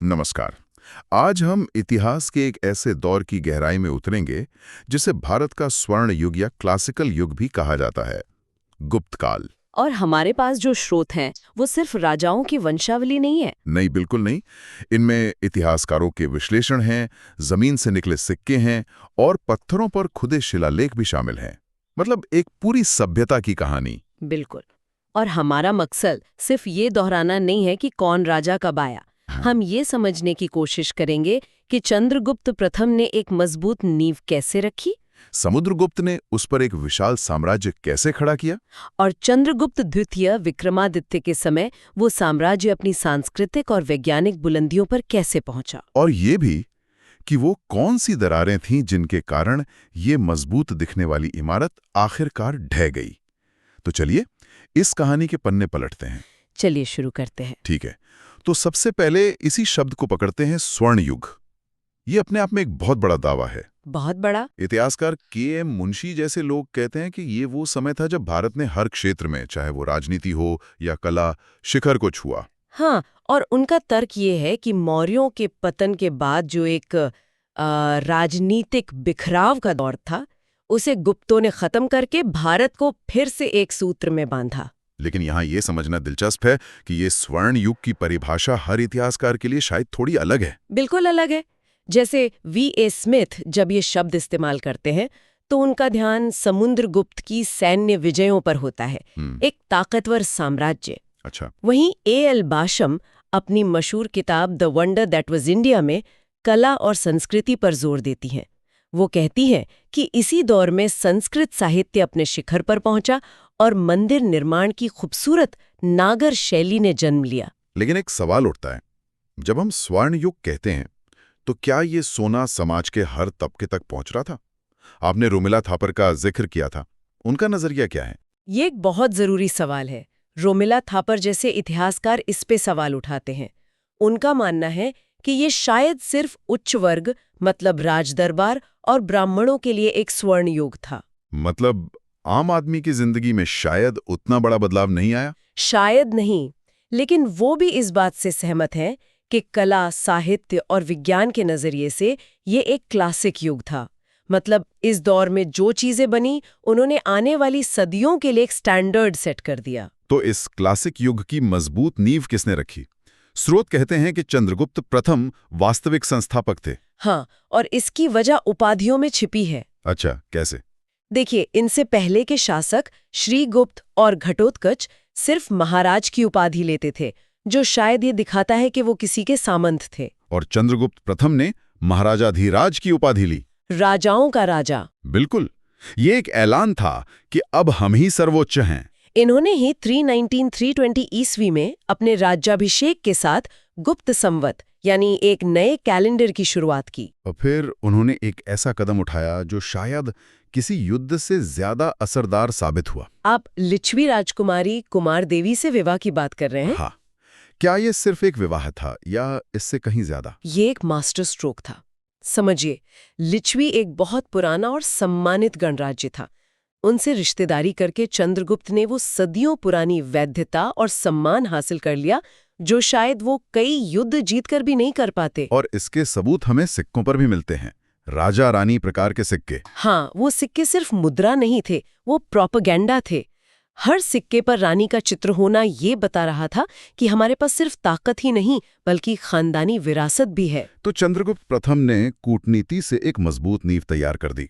नमस्कार। आज हम इतिहास के एक ऐसे दौर की गहराई में उतरेंगे जिसे भारत का स्वर्ण युग या क्लासिकल युग भी कहा जाता है, गुप्त काल। और हमारे पास जो स्रोत हैं वो सिर्फ राजाओं की वंशावली नहीं है। नहीं, बिल्कुल नहीं। इनमें इतिहासकारों के विश्लेषण हैं, जमीन से निकले सिक्के हैं और पत्थरों पर खुदे शिलालेख भी शामिल हैं। मतलब एक पूरी सभ्यता की कहानी। बिल्कुल। और हमारा मकसद सिर्फ ये दोहराना नहीं है कि कौन राजा कब आया। हम ये समझने की कोशिश करेंगे कि चंद्रगुप्त प्रथम ने एक मजबूत नींव कैसे रखी समुद्रगुप्त ने उस पर एक विशाल साम्राज्य कैसे खड़ा किया, और चंद्रगुप्त द्वितीय विक्रमादित्य के समय वो साम्राज्य अपनी सांस्कृतिक और वैज्ञानिक बुलंदियों पर कैसे पहुंचा। और ये भी कि वो कौन सी दरारें थीं जिनके कारण ये मजबूत दिखने वाली इमारत आखिरकार ढह गई। तो चलिए इस कहानी के पन्ने पलटते हैं। चलिए शुरू करते हैं। ठीक है, तो सबसे पहले इसी शब्द को पकड़ते हैं, स्वर्ण युग। ये अपने आप में एक बहुत बड़ा दावा है। बहुत बड़ा। इतिहासकार के.एम. मुंशी जैसे लोग कहते हैं कि ये वो समय था जब भारत ने हर क्षेत्र में, चाहे वो राजनीति हो या कला, शिखर को छुआ। हाँ, और उनका तर्क ये है कि मौर्यों के पतन के बाद जो एक राजनीतिक बिखराव का दौर था, उसे गुप्तों ने खत्म करके भारत को फिर से एक सूत्र में बांधा। लेकिन यहाँ ये समझना दिलचस्प है कि ये स्वर्ण युग की परिभाषा हर इतिहासकार के लिए शायद थोड़ी अलग है। बिल्कुल अलग है। जैसे V.A. स्मिथ जब ये शब्द इस्तेमाल करते हैं तो उनका ध्यान समुद्रगुप्त की सैन्य विजयों पर होता है, एक ताकतवर साम्राज्य। अच्छा। वहीं A.L. बाशम अपनी मशहूर किताब the wonder that was India में कला और संस्कृति पर जोर देती हैं। वो कहती हैं कि इसी दौर में संस्कृत साहित्य अपने शिखर पर पहुंचा और मंदिर निर्माण की खूबसूरत नागर शैली ने जन्म लिया। लेकिन एक सवाल उठता है, जब हम स्वर्ण युग कहते हैं तो क्या ये सोना समाज के हर तबके तक पहुंच रहा था? आपने रोमिला थापर का जिक्र किया था, उनका नजरिया क्या है? ये एक बहुत जरूरी सवाल है। रोमिला थापर जैसे इतिहासकार इस पे सवाल उठाते हैं। उनका मानना है कि ये शायद सिर्फ उच्च वर्ग, मतलब राजदरबार और ब्राह्मणों के लिए एक स्वर्ण युग था। मतलब आम आदमी की जिंदगी में शायद उतना बड़ा बदलाव नहीं आया? शायद नहीं, लेकिन वो भी इस बात से सहमत हैं कि कला, साहित्य और विज्ञान के नजरिए से ये एक क्लासिक युग था। मतलब इस दौर में जो चीजें बनी, उन्होंने आने वाली सदियों के लिए एक स्टैंडर्ड सेट कर दिया। तो इस क्लासिक युग की मजबूत नींव किसने रखी? स्रोत कहते हैं कि चंद्रगुप्त प्रथम वास्तविक संस्थापक थे। हाँ, और इसकी वजह उपाधियों में छिपी है। अच्छा, कैसे? देखिए, इनसे पहले के शासक श्रीगुप्त और घटोत्कच सिर्फ महाराज की उपाधि लेते थे, जो शायद ये दिखाता है कि वो किसी के सामंत थे। और चंद्रगुप्त प्रथम ने महाराजाधिराज की उपाधि ली, राजाओं का राजा। बिल्कुल। ये एक ऐलान था कि अब हम ही सर्वोच्च हैं। इन्होंने ही 319-320 ईस्वी में अपने राज्याभिषेक के साथ गुप्त संवत यानी एक नए कैलेंडर की शुरुआत की। और फिर उन्होंने एक ऐसा कदम उठाया जो शायद किसी युद्ध से ज्यादा असरदार साबित हुआ। आप लिच्छवी राजकुमारी कुमार देवी से विवाह की बात कर रहे हैं? हाँ। क्या ये सिर्फ एक विवाह था या इससे कहीं ज्यादा? ये एक मास्टर स्ट्रोक था। समझिए, लिच्छवी एक बहुत पुराना और सम्मानित गणराज्य था। उनसे रिश्तेदारी करके चंद्रगुप्त ने वो सदियों पुरानी वैधता और सम्मान हासिल कर लिया, जो शायद वो कई युद्ध जीतकर भी नहीं कर पाते। और इसके सबूत हमें सिक्कों पर भी मिलते हैं, राजा रानी प्रकार के सिक्के। हाँ, वो सिक्के सिर्फ मुद्रा नहीं थे, वो प्रोपेगेंडा थे। हर सिक्के पर रानी का चित्र होना ये बता रहा था कि हमारे पास सिर्फ ताकत ही नहीं बल्कि खानदानी विरासत भी है। तो चंद्रगुप्त प्रथम ने कूटनीति से एक मजबूत नींव तैयार कर दी,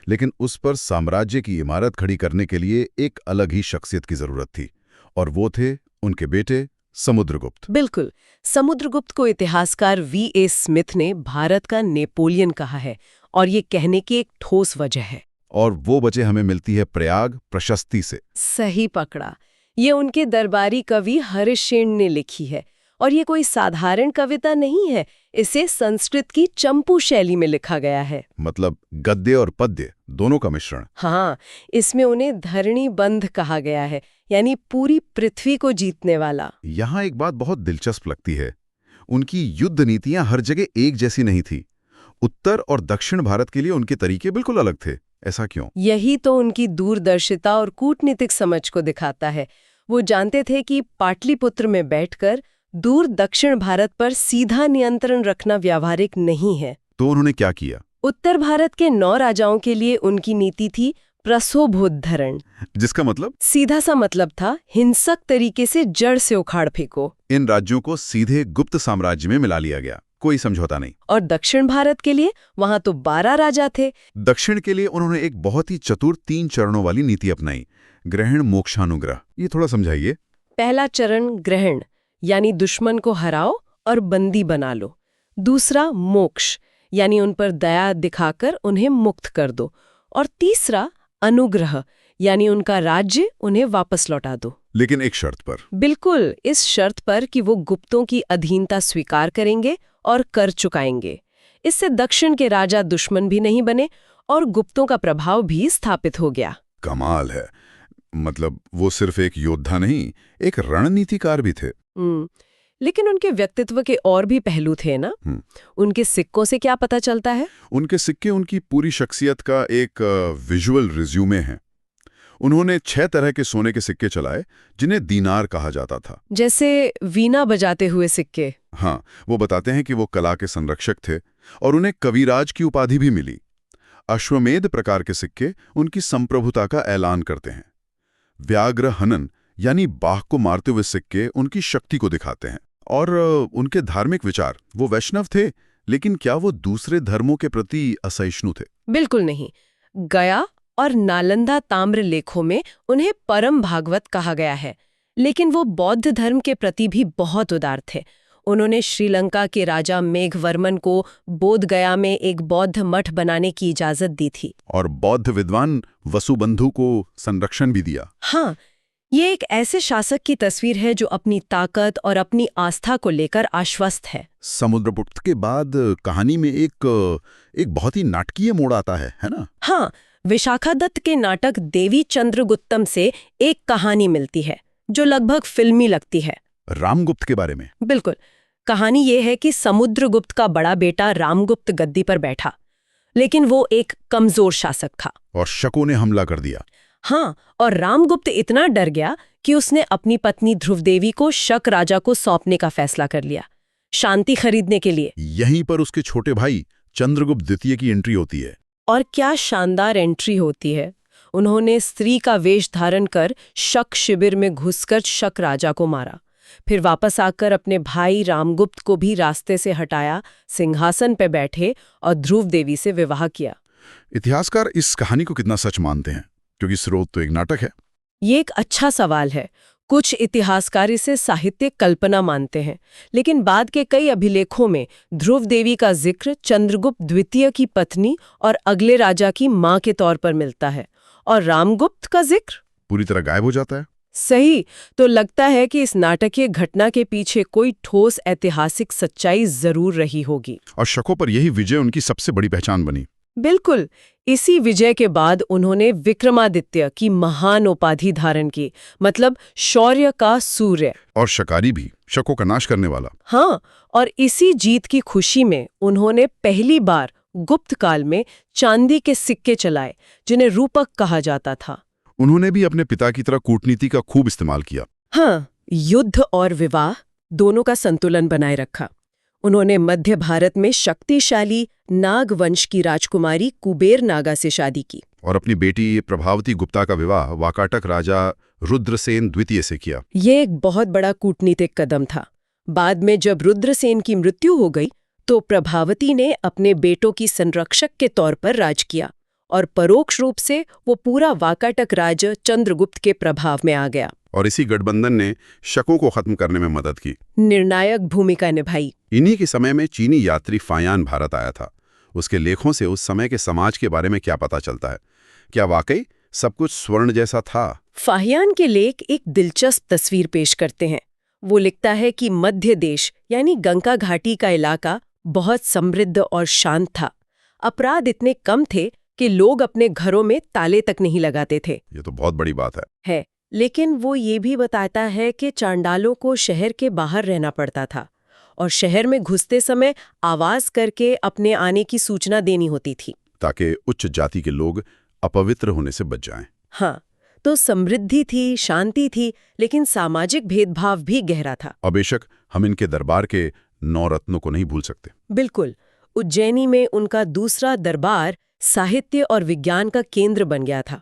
लेकिन उस पर साम्राज्य की इमारत खड़ी करने के लिए एक अलग ही शख्सियत की जरूरत थी, और वो थे उनके बेटे समुद्रगुप्त। बिल्कुल। समुद्रगुप्त को इतिहासकार V.A. स्मिथ ने भारत का नेपोलियन कहा है, और ये कहने की एक ठोस वजह है। और वो वजह हमें मिलती है प्रयाग प्रशस्ति से। सही पकड़ा। ये उनके दरबारी कवि हरिश्चंद्र ने लिखी है, और ये कोई साधारण कविता नहीं है। इसे संस्कृत की चंपू शैली में लिखा गया है। मतलब गद्य और पद्य दोनों का मिश्रण। हाँ, इसमें उन्हें धरणी बंध कहा गया है, यानी पूरी पृथ्वी को जीतने वाला। यहाँ एक बात बहुत दिलचस्प लगती है, उनकी युद्ध नीतियां हर जगह एक जैसी नहीं थी। उत्तर और दक्षिण भारत के लिए उनके तरीके बिल्कुल अलग थे। ऐसा क्यों? यही तो उनकी दूरदर्शिता और कूटनीतिक समझ को दिखाता है। वो जानते थे कि पाटलिपुत्र में बैठकर दूर दक्षिण भारत पर सीधा नियंत्रण रखना व्यावहारिक नहीं है। तो उन्होंने क्या किया? उत्तर भारत के 9 राजाओं के लिए उनकी नीति थी प्रसोभोद्धरण। जिसका मतलब? सीधा सा मतलब था हिंसक तरीके से जड़ से उखाड़ फेंको। इन राज्यों को सीधे गुप्त साम्राज्य में मिला लिया गया, कोई समझौता नहीं। और दक्षिण भारत के लिए वहां तो 12 राजा थे। दक्षिण के लिए उन्होंने एक बहुत ही चतुर 3 चरणों वाली नीति अपनाई, ग्रहण मोक्षानुग्रह। ये थोड़ा समझाइए। पहला चरण ग्रहण, यानी दुश्मन को हराओ और बंदी बना लो। दूसरा मोक्ष, यानी उन पर दया दिखाकर उन्हें मुक्त कर दो। और तीसरा अनुग्रह, यानी उनका राज्य उन्हें वापस लौटा दो। लेकिन एक शर्त पर। बिल्कुल, इस शर्त पर कि वो गुप्तों की अधीनता स्वीकार करेंगे और कर चुकाएंगे। इससे दक्षिण के राजा दुश्मन भी नहीं बने और गुप्तों का प्रभाव भी स्थापित हो गया। कमाल है। मतलब वो सिर्फ एक योद्धा नहीं, एक रणनीतिकार भी थे। लेकिन उनके व्यक्तित्व के और भी पहलू थे ना। उनके सिक्कों से क्या पता चलता है? उनके सिक्के उनकी पूरी शख्सियत का एक विजुअल रिज्यूमे है। उन्होंने 6 तरह के सोने के सिक्के चलाए, जिन्हें दीनार कहा जाता था। जैसे वीणा बजाते हुए सिक्के। हाँ, वो बताते हैं कि वो कला के संरक्षक थे और उन्हें कविराज की उपाधि भी मिली। अश्वमेध प्रकार के सिक्के उनकी संप्रभुता का ऐलान करते हैं। व्याघ्र हनन यानी बाघ को मारते हुए सिक्के उनकी शक्ति को दिखाते हैं। और उनके धार्मिक विचार, वो वैष्णव थे, लेकिन क्या वो दूसरे धर्मों के प्रति असहिष्णु थे? बिल्कुल नहीं। गया और नालंदा ताम्र लेखों में उन्हें परम भागवत कहा गया है, लेकिन वो बौद्ध धर्म के प्रति भी बहुत उदार थे। उन्होंने श्रीलंका के राजा मेघवर्मन को बोध गया में एक बौद्ध मठ बनाने की इजाजत दी थी। और बौद्ध विद्वान वसुबंधु को संरक्षण भी दिया। हाँ, ये एक ऐसे शासक की तस्वीर है जो अपनी ताकत और अपनी आस्था को लेकर आश्वस्त है। समुद्रगुप्त के बाद कहानी में एक बहुत ही नाटकीय मोड़ आता है ना? हाँ, विशाखादत्त के नाटक देवी चंद्रगुप्तम से एक कहानी मिलती है जो लगभग फिल्मी लगती है। रामगुप्त के बारे में? बिल्कुल। कहानी ये है कि समुद्रगुप्त का बड़ा बेटा रामगुप्त गद्दी पर बैठा, लेकिन वो एक कमजोर शासक था। और शकों ने हमला कर दिया। हाँ, और रामगुप्त इतना डर गया कि उसने अपनी पत्नी ध्रुवदेवी को शक राजा को सौंपने का फैसला कर लिया, शांति खरीदने के लिए। यहीं पर उसके छोटे भाई चंद्रगुप्त द्वितीय की एंट्री होती है। और क्या शानदार एंट्री होती है। उन्होंने स्त्री का वेश धारण कर शक शिविर में घुसकर शक राजा को मारा, फिर वापस आकर अपने भाई रामगुप्त को भी रास्ते से हटाया, सिंहासन पर बैठे और ध्रुव देवी से विवाह किया। इतिहासकार इस कहानी को कितना सच मानते हैं, क्योंकि स्रोत तो एक नाटक है? ये एक अच्छा सवाल है। कुछ इतिहासकार इसे साहित्यिक कल्पना मानते हैं, लेकिन बाद के कई अभिलेखों में ध्रुव देवी का जिक्र चंद्रगुप्त द्वितीय की पत्नी और अगले राजा की मां के तौर पर मिलता है, और रामगुप्त का जिक्र पूरी तरह गायब हो जाता है। सही। तो लगता है कि इस नाटकीय घटना के पीछे कोई ठोस ऐतिहासिक सच्चाई जरूर रही होगी। और शकों पर यही विजय उनकी सबसे बड़ी पहचान बनी। बिल्कुल। इसी विजय के बाद उन्होंने विक्रमादित्य की महान उपाधि धारण की, मतलब शौर्य का सूर्य। और शकारी भी, शकों का नाश करने वाला। हाँ, और इसी जीत की खुशी में उन्होंने पहली बार गुप्त काल में चांदी के सिक्के चलाए, जिन्हें रूपक कहा जाता था। उन्होंने भी अपने पिता की तरह कूटनीति का खूब इस्तेमाल किया। हाँ, युद्ध और विवाह दोनों का संतुलन बनाए रखा। उन्होंने मध्य भारत में शक्तिशाली नाग वंश की राजकुमारी कुबेर नागा से शादी की और अपनी बेटी प्रभावती गुप्ता का विवाह वाकाटक राजा रुद्रसेन द्वितीय से किया। ये एक बहुत बड़ा कूटनीतिक कदम था। बाद में जब रुद्रसेन की मृत्यु हो गई तो प्रभावती ने अपने बेटों की संरक्षक के तौर पर राज किया और परोक्ष रूप से वो पूरा वाकाटक राज्य चंद्रगुप्त के प्रभाव में आ गया। और इसी गठबंधन ने शकों को खत्म करने में मदद की, निर्णायक भूमिका निभाई। इन्हीं के समय में चीनी यात्री फायान भारत आया था। उसके लेखों से उस समय के समाज के बारे में क्या पता चलता है? क्या वाकई सब कुछ स्वर्ण जैसा था? फाहियान के लेख एक दिलचस्प तस्वीर पेश करते हैं। वो लिखता है कि मध्य देश यानी गंगा घाटी का इलाका बहुत समृद्ध और शांत था। अपराध इतने कम थे कि लोग अपने घरों में ताले तक नहीं लगाते थे। ये तो बहुत बड़ी बात है। लेकिन वो ये भी बताता है कि चांडालों को शहर के बाहर रहना पड़ता था और शहर में घुसते समय आवाज करके अपने आने की सूचना देनी होती थी, ताकि उच्च जाति के लोग अपवित्र होने से बच जाएं। हाँ, तो समृद्धि थी, शांति थी, लेकिन सामाजिक भेदभाव भी गहरा था। और बेशक हम इनके दरबार के 9 रत्नों को नहीं भूल सकते। बिल्कुल। उज्जैनी में उनका दूसरा दरबार साहित्य और विज्ञान का केंद्र बन गया था।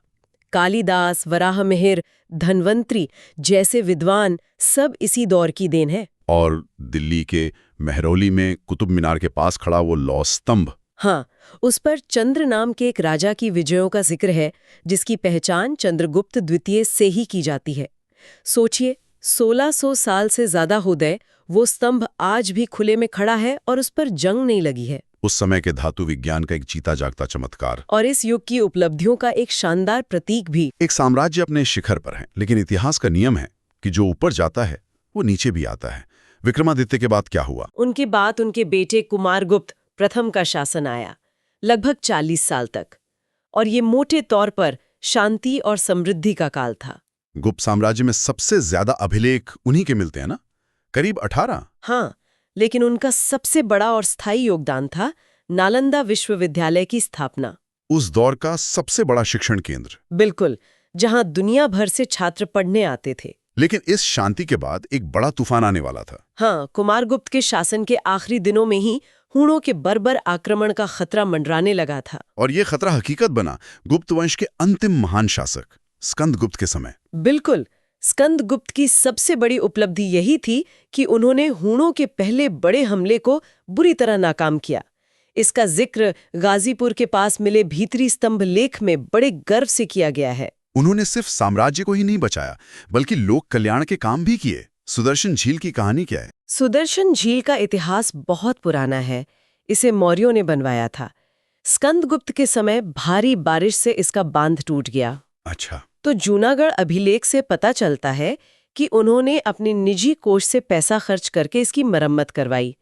कालिदास, वराहमिहिर, धन्वंतरी जैसे विद्वान सब इसी दौर की देन है। और दिल्ली के मेहरौली में कुतुब मीनार के पास खड़ा वो लौह स्तंभ, हाँ, उस पर चंद्र नाम के एक राजा की विजयों का जिक्र है, जिसकी पहचान चंद्रगुप्त द्वितीय से ही की जाती है। सोचिए, 1600 साल से ज्यादा हो गए, वो स्तंभ आज भी खुले में खड़ा है और उस पर जंग नहीं लगी है। उस समय के धातु विज्ञान का एक जीता जागता चमत्कार। और इस युग की उपलब्धियों का एक शानदार प्रतीक भी। एक साम्राज्य अपने शिखर पर है, लेकिन इतिहास का नियम है कि जो ऊपर जाता है वो नीचे भी आता है। विक्रमादित्य के बाद क्या हुआ? उनके बाद उनके बेटे कुमारगुप्त प्रथम का शासन आया, लगभग 40 साल तक। और ये मोटे तौर पर शांति और समृद्धि का काल था। गुप्त साम्राज्य में सबसे ज्यादा अभिलेख उन्हीं के मिलते हैं ना, करीब 18। हाँ, लेकिन उनका सबसे बड़ा और स्थायी योगदान था नालंदा विश्वविद्यालय की स्थापना। उस दौर का सबसे बड़ा शिक्षण केंद्र। बिल्कुल, जहां दुनिया भर से छात्र पढ़ने आते थे। लेकिन इस शांति के बाद एक बड़ा तूफान आने वाला था। हाँ, कुमारगुप्त के शासन के आखिरी दिनों में ही हूणों के बर्बर आक्रमण का खतरा मंडराने लगा था। और ये खतरा हकीकत बना गुप्त वंश के अंतिम महान शासक स्कंदगुप्त के समय। बिल्कुल, स्कंदगुप्त की सबसे बड़ी उपलब्धि यही थी कि उन्होंने हूणों के पहले बड़े हमले को बुरी तरह नाकाम किया। इसका जिक्र गाजीपुर के पास मिले भीतरी स्तंभ लेख में बड़े गर्व से किया गया है। उन्होंने सिर्फ साम्राज्य को ही नहीं बचाया, बल्कि लोक कल्याण के काम भी किए। सुदर्शन झील की कहानी क्या है? सुदर्शन झील का इतिहास बहुत पुराना है। इसे मौर्यों ने बनवाया था। स्कंदगुप्त के समय भारी बारिश से इसका बांध टूट गया। अच्छा। तो जूनागढ़ अभिलेख से पता चलता है कि उन्होंने अपने निजी कोष से पैसा खर्च करके इसकी मरम्मत करवाई।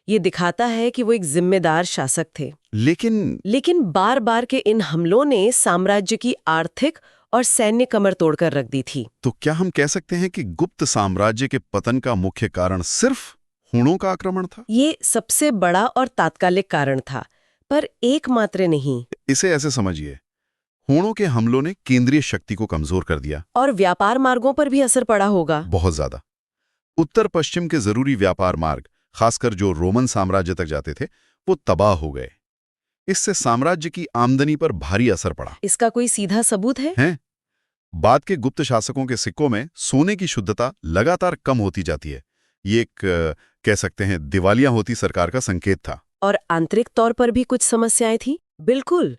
ये दिखाता है कि वो एक जिम्मेदार शासक थे। लेकिन बार बार के इन हमलों ने साम्राज्य की आर्थिक और सैन्य कमर तोड़कर रख दी थी। तो क्या हम कह सकते हैं कि गुप्त साम्राज्य के पतन का मुख्य कारण सिर्फ हूणों का आक्रमण था? ये सबसे बड़ा और तात्कालिक कारण था, पर एकमात्र नहीं। इसे ऐसे समझिए, हूणों के हमलों ने केंद्रीय शक्ति को कमजोर कर दिया। और व्यापार मार्गों पर भी असर पड़ा होगा। बहुत ज्यादा। उत्तर पश्चिम के जरूरी व्यापार मार्ग, खासकर जो रोमन साम्राज्य तक जाते थे, वो तबाह हो गए। इससे साम्राज्य की आमदनी पर भारी असर पड़ा। इसका कोई सीधा सबूत है? बाद के गुप्त शासकों के सिक्कों में सोने की शुद्धता लगातार कम होती जाती है। ये एक कह सकते हैं दिवालिया होती सरकार का संकेत था। और आंतरिक तौर पर भी कुछ समस्याएं थी। बिल्कुल,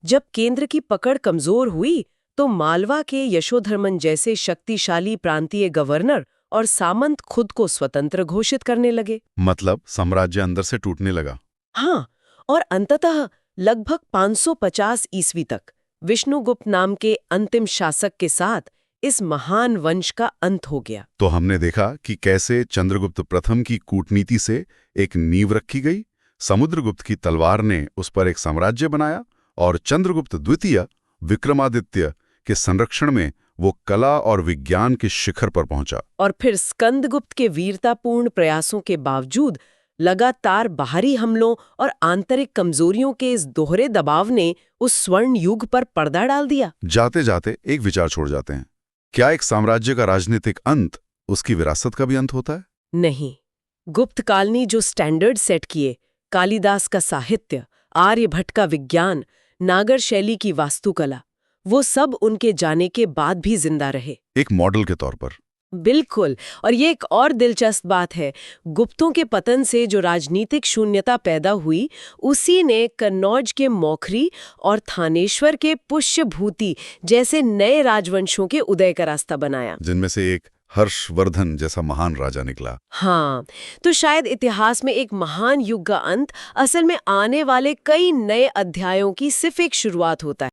जब केंद्र की पकड़ कमजोर हुई तो मालवा के यशोधर्मन जैसे शक्तिशाली प्रांतीय गवर्नर और सामंत खुद को स्वतंत्र घोषित करने लगे। मतलब साम्राज्य अंदर से टूटने लगा। हाँ, और अंततः लगभग 550 ईस्वी तक विष्णुगुप्त नाम के अंतिम शासक के साथ इस महान वंश का अंत हो गया। तो हमने देखा कि कैसे चंद्रगुप्त प्रथम की कूटनीति से एक नींव रखी गई, समुद्रगुप्त की तलवार ने उस पर एक साम्राज्य बनाया, और चंद्रगुप्त द्वितीय विक्रमादित्य के संरक्षण में वो कला और विज्ञान के शिखर पर पहुंचा। और फिर स्कंदगुप्त के वीरतापूर्ण प्रयासों के बावजूद लगातार बाहरी हमलों और आंतरिक कमजोरियों के इस दोहरे दबाव ने उस स्वर्ण युग पर पर्दा डाल दिया। जाते जाते एक विचार छोड़ जाते हैं, क्या एक साम्राज्य का राजनीतिक अंत उसकी विरासत का भी अंत होता है? नहीं। गुप्त काल ने जो स्टैंडर्ड सेट किए, कालिदास का साहित्य, आर्यभट्ट का विज्ञान, नागर शैली की वास्तुकला, वो सब उनके जाने के बाद भी जिंदा रहे, एक मॉडल के तौर पर। बिल्कुल। और ये एक और दिलचस्प बात है, गुप्तों के पतन से जो राजनीतिक शून्यता पैदा हुई, उसी ने कन्नौज के मौखरी और थानेश्वर के पुष्यभूति जैसे नए राजवंशों के उदय का रास्ता बनाया, जिनमें से एक हर्षवर्धन जैसा महान राजा निकला। हाँ, तो शायद इतिहास में एक महान युग का अंत असल में आने वाले कई नए अध्यायों की सिर्फ एक शुरुआत होता है।